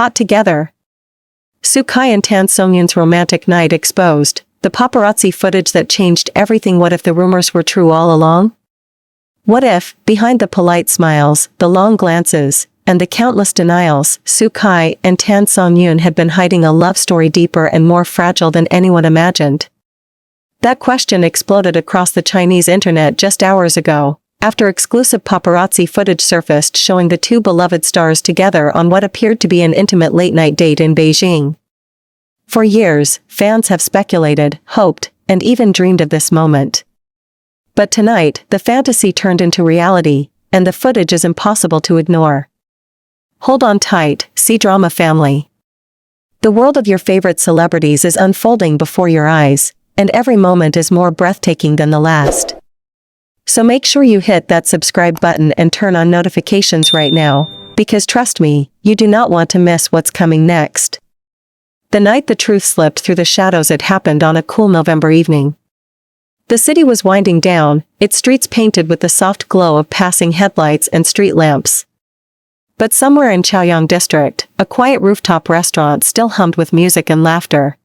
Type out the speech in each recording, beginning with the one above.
Caught together. Kai and Tan Songyun's romantic night exposed. The paparazzi footage that changed everything. What if the rumors were true all along? What if, behind the polite smiles, the long glances, and the countless denials, Kai and Tan Songyun had been hiding a love story deeper and more fragile than anyone imagined? That question exploded across the Chinese internet just hours ago, after exclusive paparazzi footage surfaced showing the two beloved stars together on what appeared to be an intimate late-night date in Beijing. For years, fans have speculated, hoped, and even dreamed of this moment. But tonight, the fantasy turned into reality, and the footage is impossible to ignore. Hold on tight, C-drama family. The world of your favorite celebrities is unfolding before your eyes, and every moment is more breathtaking than the last. So make sure you hit that subscribe button and turn on notifications right now, because trust me, you do not want to miss what's coming next. The night the truth slipped through the shadows. It happened on a cool November evening. The city was winding down, its streets painted with the soft glow of passing headlights and street lamps. But somewhere in Chaoyang district, a quiet rooftop restaurant still hummed with music and laughter.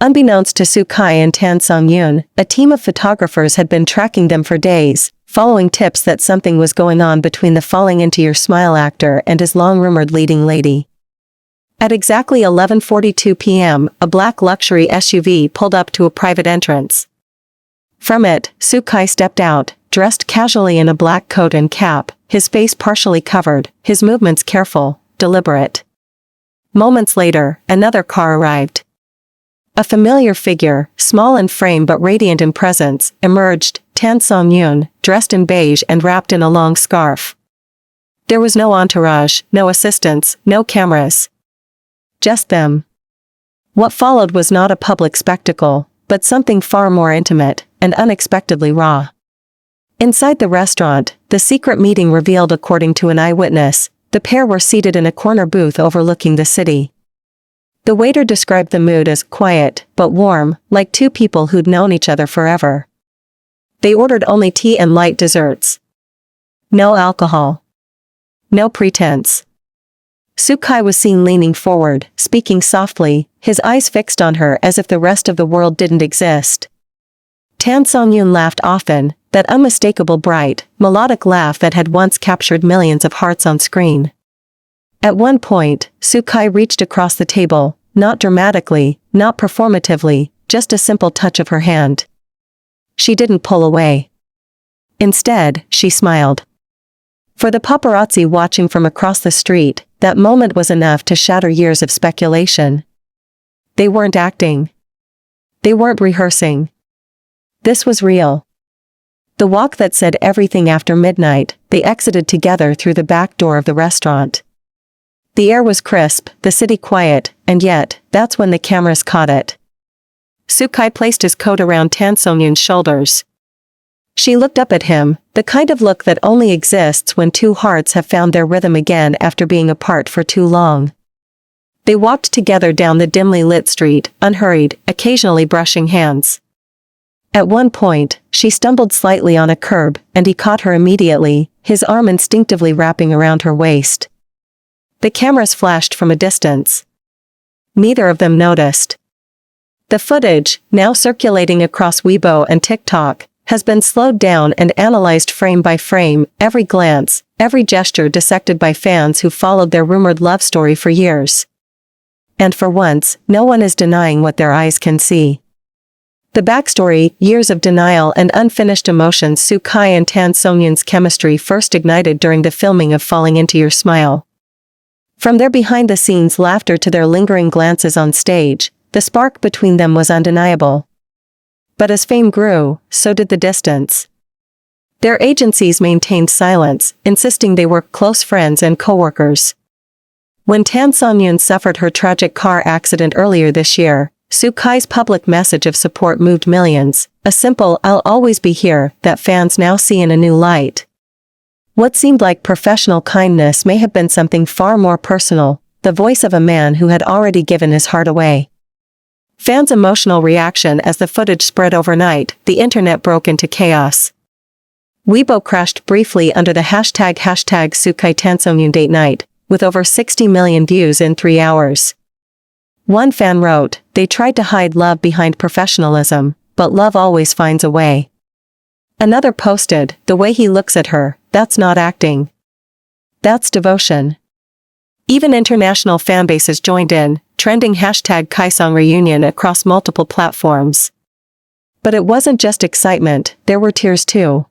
Unbeknownst to Kai and Tan Songyun, a team of photographers had been tracking them for days, following tips that something was going on between the falling into your smile actor and his long-rumored leading lady. At exactly 11:42 p.m., a black luxury SUV pulled up to a private entrance. From it, Kai stepped out, dressed casually in a black coat and cap, his face partially covered, his movements careful, deliberate. Moments later, another car arrived. A familiar figure, small in frame but radiant in presence, emerged, Tan Songyun, dressed in beige and wrapped in a long scarf. There was no entourage, no assistants, no cameras. Just them. What followed was not a public spectacle, but something far more intimate, and unexpectedly raw. Inside the restaurant, the secret meeting revealed. According to an eyewitness, the pair were seated in a corner booth overlooking the city. The waiter described the mood as quiet, but warm, like two people who'd known each other forever. They ordered only tea and light desserts. No alcohol. No pretense. Kai was seen leaning forward, speaking softly, his eyes fixed on her as if the rest of the world didn't exist. Tan Songyun laughed often, that unmistakable bright, melodic laugh that had once captured millions of hearts on screen. At one point, Kai reached across the table, not dramatically, not performatively, just a simple touch of her hand. She didn't pull away. Instead, she smiled. For the paparazzi watching from across the street, that moment was enough to shatter years of speculation. They weren't acting. They weren't rehearsing. This was real. The walk that said everything. After midnight, they exited together through the back door of the restaurant. The air was crisp, the city quiet, and yet, that's when the cameras caught it. Kai placed his coat around Tan Songyun's shoulders. She looked up at him, the kind of look that only exists when two hearts have found their rhythm again after being apart for too long. They walked together down the dimly lit street, unhurried, occasionally brushing hands. At one point, she stumbled slightly on a curb, and he caught her immediately, his arm instinctively wrapping around her waist. The cameras flashed from a distance. Neither of them noticed. The footage, now circulating across Weibo and TikTok, has been slowed down and analyzed frame by frame, every glance, every gesture dissected by fans who followed their rumored love story for years. And for once, no one is denying what their eyes can see. The backstory, years of denial and unfinished emotions. Kai and Tan Songyun's chemistry first ignited during the filming of Falling Into Your Smile. From their behind-the-scenes laughter to their lingering glances on stage, the spark between them was undeniable. But as fame grew, so did the distance. Their agencies maintained silence, insisting they were close friends and co-workers. When Tan Songyun suffered her tragic car accident earlier this year, Kai's public message of support moved millions, a simple "I'll always be here" that fans now see in a new light. What seemed like professional kindness may have been something far more personal, the voice of a man who had already given his heart away. Fans' emotional reaction as the footage spread overnight, the internet broke into chaos. Weibo crashed briefly under the hashtag Kai Tan Songyun date night, with over 60 million views in 3 hours. One fan wrote, "They tried to hide love behind professionalism, but love always finds a way." Another posted, "The way he looks at her, that's not acting. That's devotion." Even international fanbases joined in, trending #KaiSongReunion across multiple platforms. But it wasn't just excitement, there were tears too.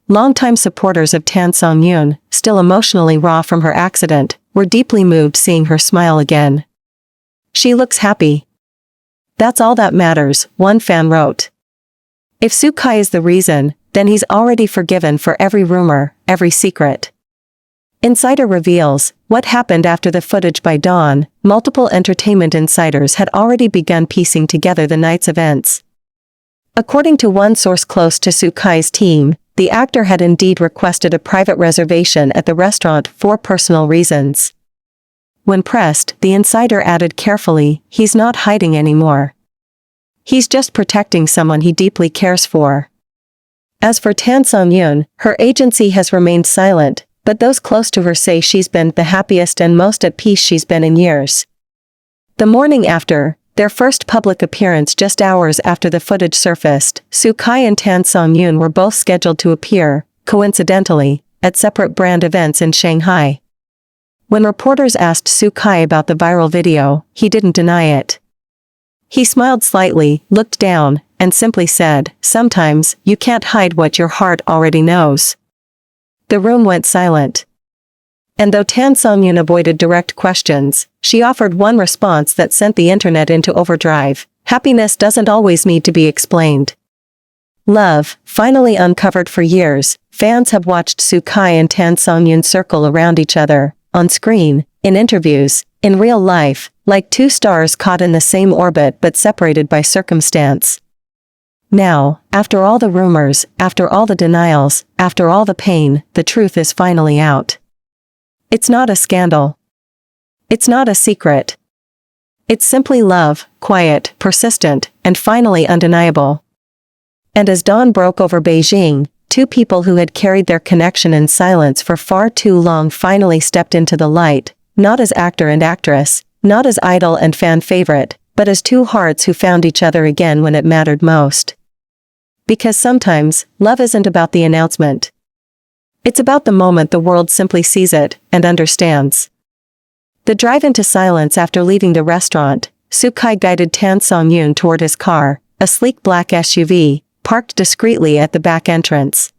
Longtime supporters of Tan Songyun, still emotionally raw from her accident, were deeply moved seeing her smile again. "She looks happy. That's all that matters," one fan wrote. If Xukai is the reason, then he's already forgiven for every rumor, every secret. Insider reveals, what happened after the footage by dawn, multiple entertainment insiders had already begun piecing together the night's events. According to one source close to Xukai's team, the actor had indeed requested a private reservation at the restaurant for personal reasons. When pressed, the insider added carefully, he's not hiding anymore. He's just protecting someone he deeply cares for. As for Tan Songyun, her agency has remained silent, but those close to her say she's been the happiest and most at peace she's been in years. The morning after, their first public appearance just hours after the footage surfaced, Xukai and Tan Songyun were both scheduled to appear, coincidentally, at separate brand events in Shanghai. When reporters asked Xukai about the viral video, he didn't deny it. He smiled slightly, looked down, and simply said, "Sometimes, you can't hide what your heart already knows." The room went silent. And though Tan Songyun avoided direct questions, she offered one response that sent the internet into overdrive: happiness doesn't always need to be explained. Love, finally uncovered for years, fans have watched Xukai and Tan Songyun circle around each other, on screen, in interviews, in real life, like two stars caught in the same orbit but separated by circumstance. Now, after all the rumors, after all the denials, after all the pain, the truth is finally out. It's not a scandal. It's not a secret. It's simply love, quiet, persistent, and finally undeniable. And as dawn broke over Beijing, two people who had carried their connection in silence for far too long finally stepped into the light, not as actor and actress, not as idol and fan favorite, but as two hearts who found each other again when it mattered most. Because sometimes, love isn't about the announcement. It's about the moment the world simply sees it, and understands. The drive into silence after leaving the restaurant, Xukai guided Tan Songyun toward his car, a sleek black SUV, parked discreetly at the back entrance.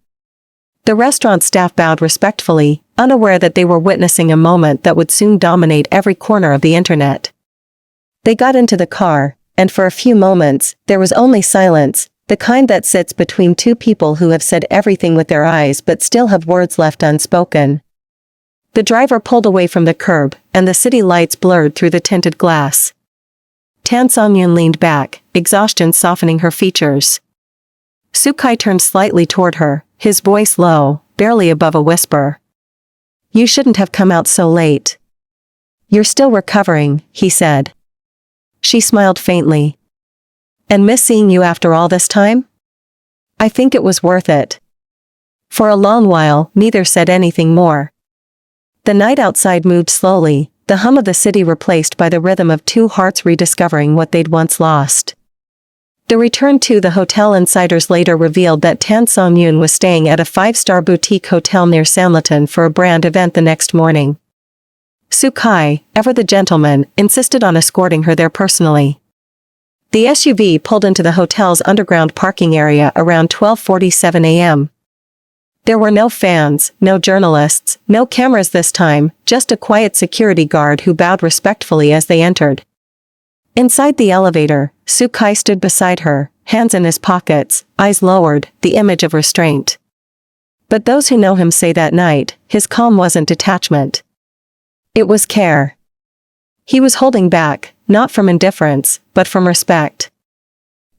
The restaurant staff bowed respectfully, unaware that they were witnessing a moment that would soon dominate every corner of the internet. They got into the car, and for a few moments, there was only silence, the kind that sits between two people who have said everything with their eyes but still have words left unspoken. The driver pulled away from the curb, and the city lights blurred through the tinted glass. Tan Songyun leaned back, exhaustion softening her features. Xukai turned slightly toward her, his voice low, barely above a whisper. "You shouldn't have come out so late. You're still recovering," he said. She smiled faintly. "And miss seeing you after all this time? I think it was worth it." For a long while, neither said anything more. The night outside moved slowly, the hum of the city replaced by the rhythm of two hearts rediscovering what they'd once lost. The return to the hotel insiders later revealed that Tan Songyun was staying at a 5-star boutique hotel near Sanlitun for a brand event the next morning. Xukai, ever the gentleman, insisted on escorting her there personally. The SUV pulled into the hotel's underground parking area around 12:47 a.m. There were no fans, no journalists, no cameras this time, just a quiet security guard who bowed respectfully as they entered. Inside the elevator, Xukai stood beside her, hands in his pockets, eyes lowered, the image of restraint. But those who know him say that night, his calm wasn't detachment. It was care. He was holding back, not from indifference, but from respect.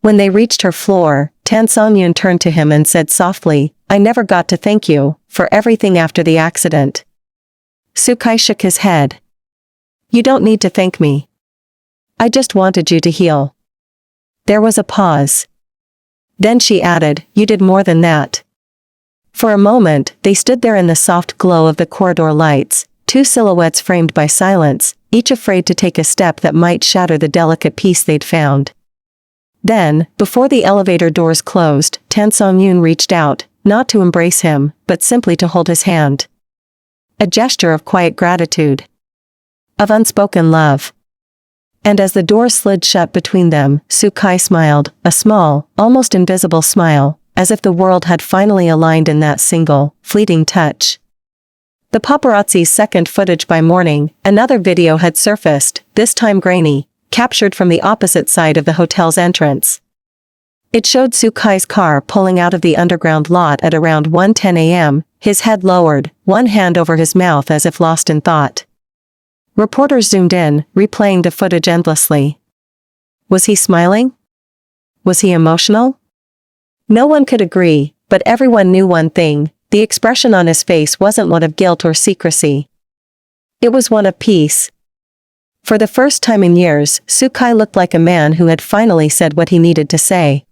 When they reached her floor, Tan Songyun turned to him and said softly, "I never got to thank you for everything after the accident." Xukai shook his head. "You don't need to thank me. I just wanted you to heal." There was a pause. Then she added, "You did more than that." For a moment, they stood there in the soft glow of the corridor lights, two silhouettes framed by silence, each afraid to take a step that might shatter the delicate peace they'd found. Then, before the elevator doors closed, Tan Songyun reached out, not to embrace him, but simply to hold his hand. A gesture of quiet gratitude. Of unspoken love. And as the door slid shut between them, Xukai smiled, a small, almost invisible smile, as if the world had finally aligned in that single, fleeting touch. The paparazzi's second footage by morning, another video had surfaced, this time grainy, captured from the opposite side of the hotel's entrance. It showed Xukai's car pulling out of the underground lot at around 1:10 a.m., his head lowered, one hand over his mouth as if lost in thought. Reporters zoomed in, replaying the footage endlessly. Was he smiling? Was he emotional? No one could agree, but everyone knew one thing: the expression on his face wasn't one of guilt or secrecy. It was one of peace. For the first time in years, Xukai looked like a man who had finally said what he needed to say.